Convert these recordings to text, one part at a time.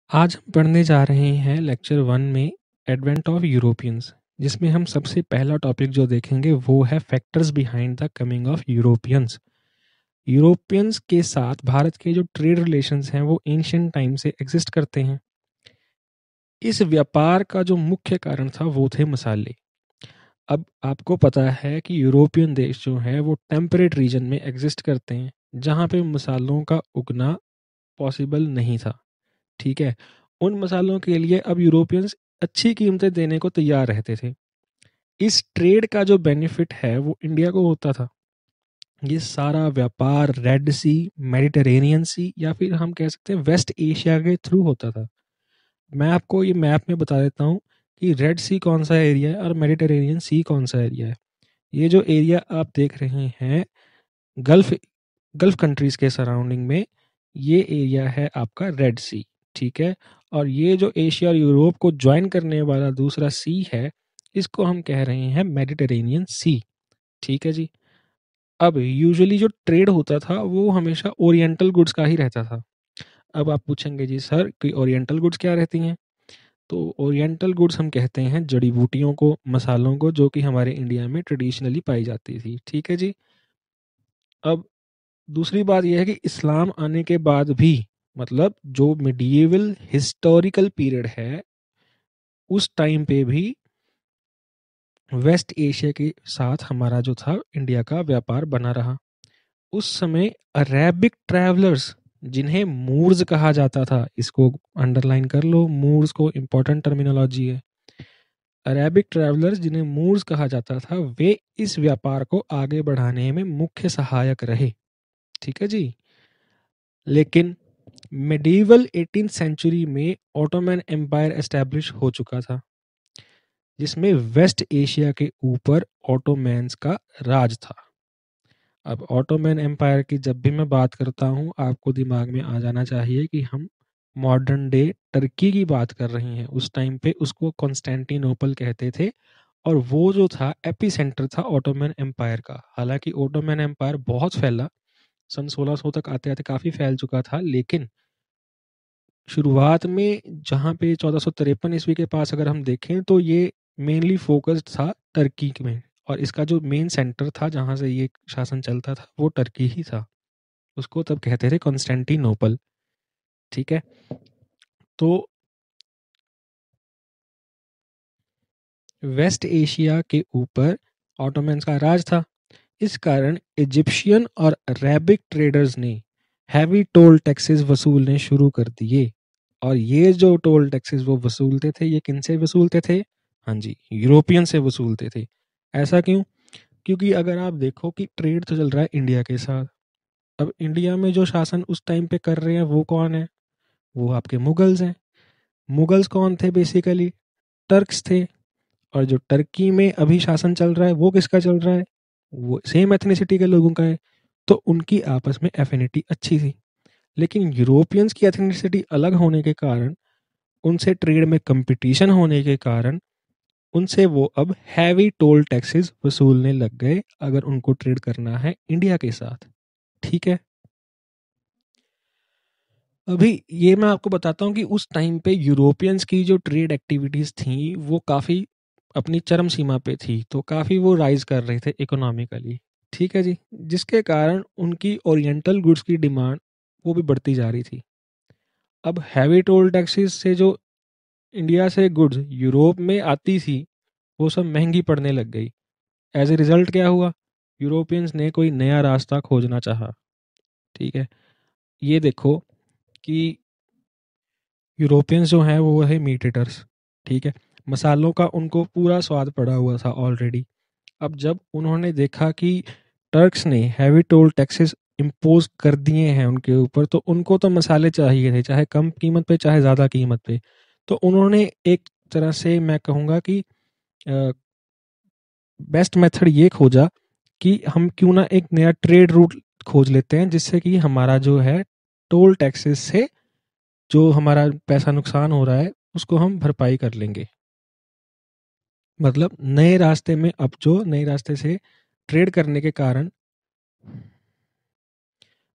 आज हम पढ़ने जा रहे हैं लेक्चर 1 में एडवेंट ऑफ यूरोपियंस, जिसमें हम सबसे पहला टॉपिक जो देखेंगे वो है factors behind the coming of Europeans. Europeans के साथ भारत के जो ट्रेड रिलेशंस हैं वो एंशियंट टाइम से एग्जिस्ट करते हैं। इस व्यापार का जो मुख्य कारण था वो थे मसाले। अब आपको पता है कि यूरोपियन देश जो हैं वो टेम्परेट रीजन में एग्जिस्ट करते हैं, जहाँ पे मसालों का उगना पॉसिबल नहीं था। ठीक है, उन मसालों के लिए अब यूरोपियंस अच्छी कीमतें देने को तैयार रहते थे। इस ट्रेड का जो बेनिफिट है वो इंडिया को होता था। ये सारा व्यापार रेड सी, मेडिटेरेनियन सी या फिर हम कह सकते हैं वेस्ट एशिया के थ्रू होता था। मैं आपको ये मैप में बता देता हूँ कि रेड सी कौन सा एरिया है और मेडिटेरेनियन सी कौन सा एरिया है। ये जो एरिया आप देख रहे हैं गल्फ गल्फ कंट्रीज के सराउंडिंग में, ये एरिया है आपका रेड सी। ठीक है, और ये जो एशिया और यूरोप को ज्वाइन करने वाला दूसरा सी है, इसको हम कह रहे हैं मेडिटेरेनियन सी। ठीक है जी। अब यूजुअली जो ट्रेड होता था वो हमेशा ओरिएंटल गुड्स का ही रहता था। अब आप पूछेंगे जी सर कि ओरिएंटल गुड्स क्या रहती हैं? तो ओरिएंटल गुड्स हम कहते हैं जड़ी बूटियों को, मसालों को, जो कि हमारे इंडिया में ट्रेडिशनली पाई जाती थी। ठीक है जी। अब दूसरी बात यह है कि इस्लाम आने के बाद भी, मतलब जो मिडिएवल हिस्टोरिकल पीरियड है, उस टाइम पे भी वेस्ट एशिया के साथ हमारा जो था इंडिया का व्यापार बना रहा। उस समय अरेबिक ट्रैवलर्स, जिन्हें मूर्स कहा जाता था, इसको अंडरलाइन कर लो, मूर्स को इंपॉर्टेंट टर्मिनोलॉजी है। अरेबिक ट्रैवलर्स जिन्हें मूर्स कहा जाता था, वे इस व्यापार को आगे बढ़ाने में मुख्य सहायक रहे। ठीक है जी। लेकिन मिडीवल 18th सेंचुरी में ऑटोमन एम्पायर एस्टैब्लिश हो चुका था, जिसमें वेस्ट एशिया के ऊपर ऑटोमैन्स का राज था। अब ऑटोमन एम्पायर की जब भी मैं बात करता हूँ, आपको दिमाग में आ जाना चाहिए कि हम मॉडर्न डे टर्की की बात कर रहे हैं। उस टाइम पे उसको कॉन्स्टेंटिनोपल कहते थे, और वो जो था एपी सेंटर था ऑटोमन एम्पायर का। हालांकि ऑटोमन एम्पायर बहुत फैला, सन 1600 तक आते आते काफ़ी फैल चुका था, लेकिन शुरुआत में जहाँ पे 1453 ईस्वी के पास अगर हम देखें तो ये मेनली फोकस्ड था टर्की में, और इसका जो मेन सेंटर था जहाँ से ये शासन चलता था वो टर्की ही था। उसको तब कहते थे कॉन्स्टेंटिनोपल। ठीक है, तो वेस्ट एशिया के ऊपर ऑटोमन्स का राज था। इस कारण इजिप्शियन और अरेबिक ट्रेडर्स ने हैवी टोल टैक्सेस वसूलने शुरू कर दिए। और ये जो टोल टैक्सेस वो वसूलते थे, ये किन से वसूलते थे? हाँ जी, यूरोपियन से वसूलते थे। ऐसा क्यों? क्योंकि अगर आप देखो कि ट्रेड तो चल रहा है इंडिया के साथ। अब इंडिया में जो शासन उस टाइम पे कर रहे हैं वो कौन है? वो आपके मुगल्स हैं। मुगल्स कौन थे? बेसिकली टर्क्स थे। और जो टर्की में अभी शासन चल रहा है वो किसका चल रहा है? वो सेम एथनिसिटी के लोगों का है। तो उनकी आपस में एफिनिटी अच्छी थी। लेकिन यूरोपियंस की एथनिसिटी अलग होने के कारण, उनसे ट्रेड में कंपटीशन होने के कारण, उनसे वो अब हैवी टोल टैक्सेस वसूलने लग गए अगर उनको ट्रेड करना है इंडिया के साथ। ठीक है, अभी ये मैं आपको बताता हूँ कि उस टाइम पे यूरोपियंस की जो ट्रेड एक्टिविटीज़ थी वो काफ़ी अपनी चरम सीमा पे थी, तो काफ़ी वो राइज कर रहे थे इकोनॉमिकली। ठीक है जी, जिसके कारण उनकी ओरिएंटल गुड्स की डिमांड वो भी बढ़ती जा रही थी। अब हैवी टोल टैक्सेस से जो इंडिया से गुड्स यूरोप में आती थी वो सब महंगी पड़ने लग गई। एज ए रिजल्ट क्या हुआ? यूरोपियंस ने कोई नया रास्ता खोजना चाहा। ठीक है, ये देखो कि यूरोपियंस जो हैं वो है मीट ईटर्स। ठीक है, मसालों का उनको पूरा स्वाद पड़ा हुआ था ऑलरेडी। अब जब उन्होंने देखा कि टर्क्स ने हैवी टोल टैक्सेस इम्पोज कर दिए हैं उनके ऊपर, तो उनको तो मसाले चाहिए थे, चाहे कम कीमत पे चाहे ज़्यादा कीमत पे। तो उन्होंने एक तरह से मैं कहूँगा कि बेस्ट मेथड ये खोजा कि हम क्यों ना एक नया ट्रेड रूट खोज लेते हैं, जिससे कि हमारा जो है टोल टैक्सेस से जो हमारा पैसा नुकसान हो रहा है उसको हम भरपाई कर लेंगे। मतलब नए रास्ते में, अब जो नए रास्ते से ट्रेड करने के कारण,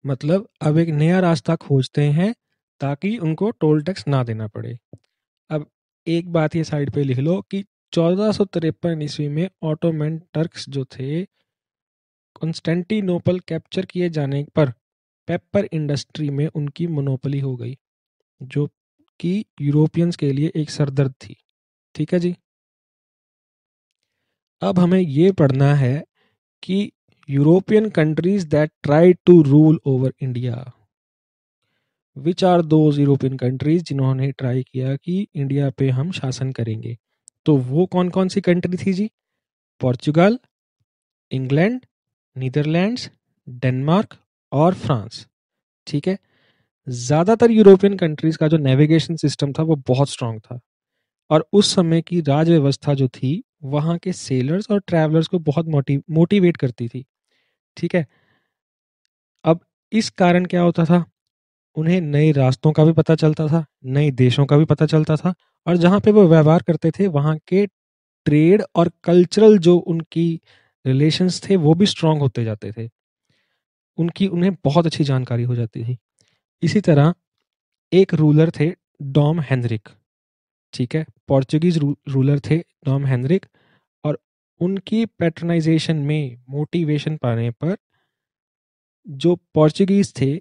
मतलब अब एक नया रास्ता खोजते हैं ताकि उनको टोल टैक्स ना देना पड़े। अब एक बात ये साइड पे लिख लो कि 1453 ईस्वी में ऑटोमन टर्क्स जो थे, कॉन्स्टेंटिनोपल कैप्चर किए जाने पर पेपर इंडस्ट्री में उनकी मोनोपोली हो गई, जो कि यूरोपियंस के लिए एक सरदर्द थी। ठीक है जी। अब हमें ये पढ़ना है कि European countries that try to rule over India, which are those European countries जिन्होंने ट्राई किया कि इंडिया पे हम शासन करेंगे। तो वो कौन कौन सी कंट्री थी जी? पोर्चुगल, इंग्लैंड, नीदरलैंड्स, डेनमार्क और फ्रांस। ठीक है। ज़्यादातर यूरोपियन कंट्रीज का जो नेविगेशन सिस्टम था वो बहुत स्ट्रांग था, और उस समय की राज व्यवस्था जो थी वहाँ के सेलर्स और ट्रैवलर्स को बहुत मोटिवेट करती थी। ठीक है। अब इस कारण क्या होता था, उन्हें नए रास्तों का भी पता चलता था, नए देशों का भी पता चलता था, और जहाँ पे वो व्यवहार करते थे वहाँ के ट्रेड और कल्चरल जो उनकी रिलेशंस थे वो भी स्ट्रांग होते जाते थे, उन्हें बहुत अच्छी जानकारी हो जाती थी। इसी तरह एक रूलर थे, डॉम हेनरिक। ठीक है, पोर्चुगीज रूलर थे डॉम हेनरिक, और उनकी पैट्रनाइजेशन में मोटिवेशन पाने पर जो पोर्चुगीज थे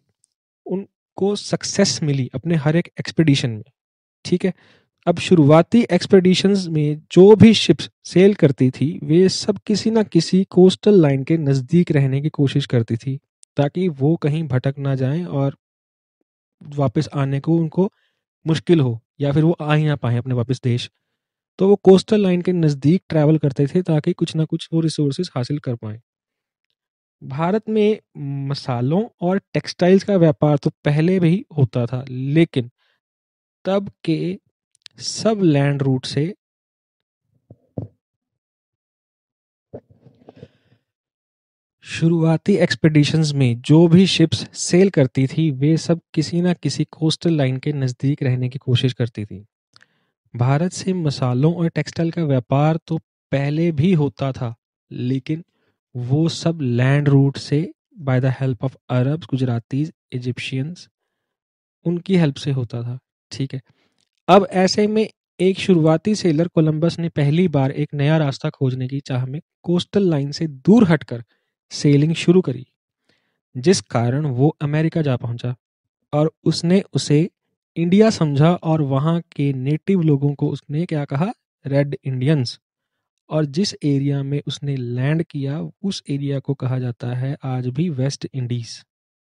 उनको सक्सेस मिली अपने हर एक एक्सपीडिशन में। ठीक है। अब शुरुआती एक्सपेडिशंस में जो भी शिप्स सेल करती थी वे सब किसी ना किसी कोस्टल लाइन के नज़दीक रहने की कोशिश करती थी, ताकि वो कहीं भटक ना जाएं और वापस आने को उनको मुश्किल हो, या फिर वो आ ही ना पाए अपने वापस देश। तो वो कोस्टल लाइन के नज़दीक ट्रैवल करते थे ताकि कुछ ना कुछ वो रिसोर्सेज हासिल कर पाए। भारत में मसालों और टेक्सटाइल्स का व्यापार तो पहले भी होता था, लेकिन तब के सब लैंड रूट से शुरुआती एक्सपेडिशंस में जो भी शिप्स सेल करती थी वे सब किसी ना किसी कोस्टल लाइन के नज़दीक रहने की कोशिश करती थी। भारत से मसालों और टेक्सटाइल का व्यापार तो पहले भी होता था, लेकिन वो सब लैंड रूट से by the help of Arabs, Gujaratis, Egyptians, उनकी हेल्प से होता था। ठीक है। अब ऐसे में एक शुरुआती सेलर कोलंबस ने पहली बार एक नया रास्ता खोजने की चाह में कोस्टल लाइन से दूर हटकर सेलिंग शुरू करी, जिस कारण वो अमेरिका जा पहुंचा, और उसने उसे इंडिया समझा, और वहाँ के नेटिव लोगों को उसने क्या कहा? Red Indians. और जिस एरिया में उसने लैंड किया उस एरिया को कहा जाता है आज भी वेस्ट इंडीज।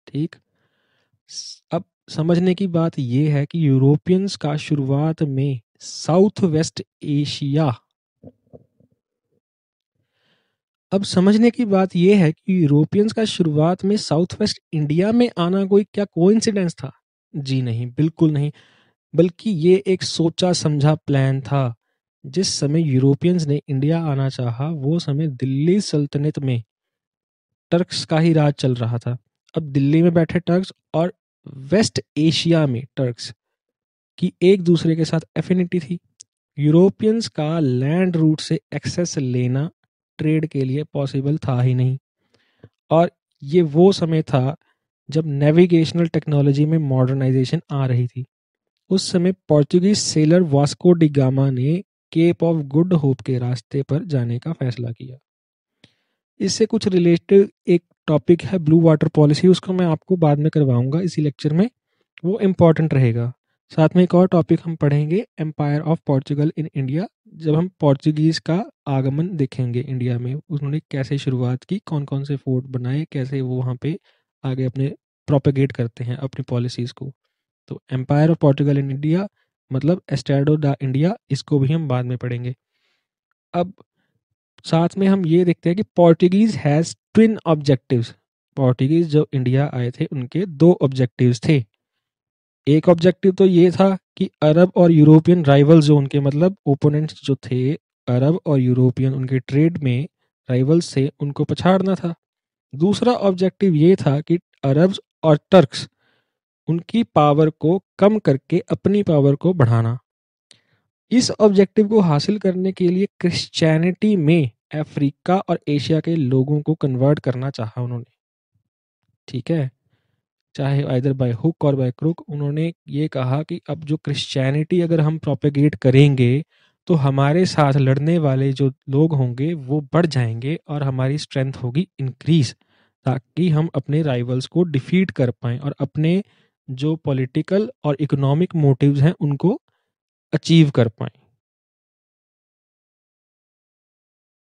ठीक। अब समझने की बात यह है कि यूरोपियंस का शुरुआत में साउथ वेस्ट एशिया, अब समझने की बात यह है कि यूरोपियंस का शुरुआत में साउथ वेस्ट इंडिया में आना कोई क्या कोइंसिडेंस था? जी नहीं, बिल्कुल नहीं, बल्कि ये एक सोचा समझा प्लान था। जिस समय यूरोपियंस ने इंडिया आना चाहा वो समय दिल्ली सल्तनत में टर्क्स का ही राज चल रहा था। अब दिल्ली में बैठे टर्क्स और वेस्ट एशिया में टर्क्स की एक दूसरे के साथ एफिनिटी थी। यूरोपियंस का लैंड रूट से एक्सेस लेना ट्रेड के लिए पॉसिबल था ही नहीं, और ये वो समय था जब नेविगेशनल टेक्नोलॉजी में मॉडर्नाइजेशन आ रही थी। उस समय Portuguese seller Vasco D gamma ने केप ऑफ गुड होप के रास्ते पर जाने का फैसला किया। इससे कुछ रिलेटेड एक टॉपिक है ब्लू वाटर पॉलिसी, उसको मैं आपको बाद में करवाऊंगा इसी लेक्चर में, वो इम्पॉर्टेंट रहेगा। साथ में एक और टॉपिक हम पढ़ेंगे, empire of Portugal in India, जब हम पोर्चुगीज का आगमन देखेंगे इंडिया में, उन्होंने कैसे शुरुआत की, कौन कौन से फोर्ट बनाए, कैसे वो वहाँ पे आगे अपने प्रोपेगेट करते हैं अपनी पॉलिसीज़ को। तो empire of Portugal in India मतलब एस्टेडो दा इंडिया, इसको भी हम बाद में पढ़ेंगे। अब साथ में हम ये देखते हैं कि Portuguese has twin objectives. Portuguese जो इंडिया आए थे उनके दो ऑब्जेक्टिव्स थे। एक ऑब्जेक्टिव तो ये था कि अरब और यूरोपियन राइवल्स जो उनके मतलब ओपोनेंट्स जो थे, अरब और यूरोपियन उनके ट्रेड में राइवल्स थे, उनको पछाड़ना था। दूसरा ऑब्जेक्टिव ये था कि अरब्स और टर्क्स उनकी पावर को कम करके अपनी पावर को बढ़ाना। इस ऑब्जेक्टिव को हासिल करने के लिए क्रिश्चियनिटी में अफ्रीका और एशिया के लोगों को कन्वर्ट करना चाहा उन्होंने। ठीक है। चाहे आइदर बाय हुक और बाय क्रुक, उन्होंने ये कहा कि अब जो क्रिश्चियनिटी अगर हम प्रोपेगेट करेंगे तो हमारे साथ लड़ने वाले जो लोग होंगे वो बढ़ जाएंगे और हमारी स्ट्रेंथ होगी इंक्रीज, ताकि हम अपने राइवल्स को डिफीट कर पाएं और अपने जो पॉलिटिकल और इकोनॉमिक मोटिव्स हैं उनको अचीव कर पाएं।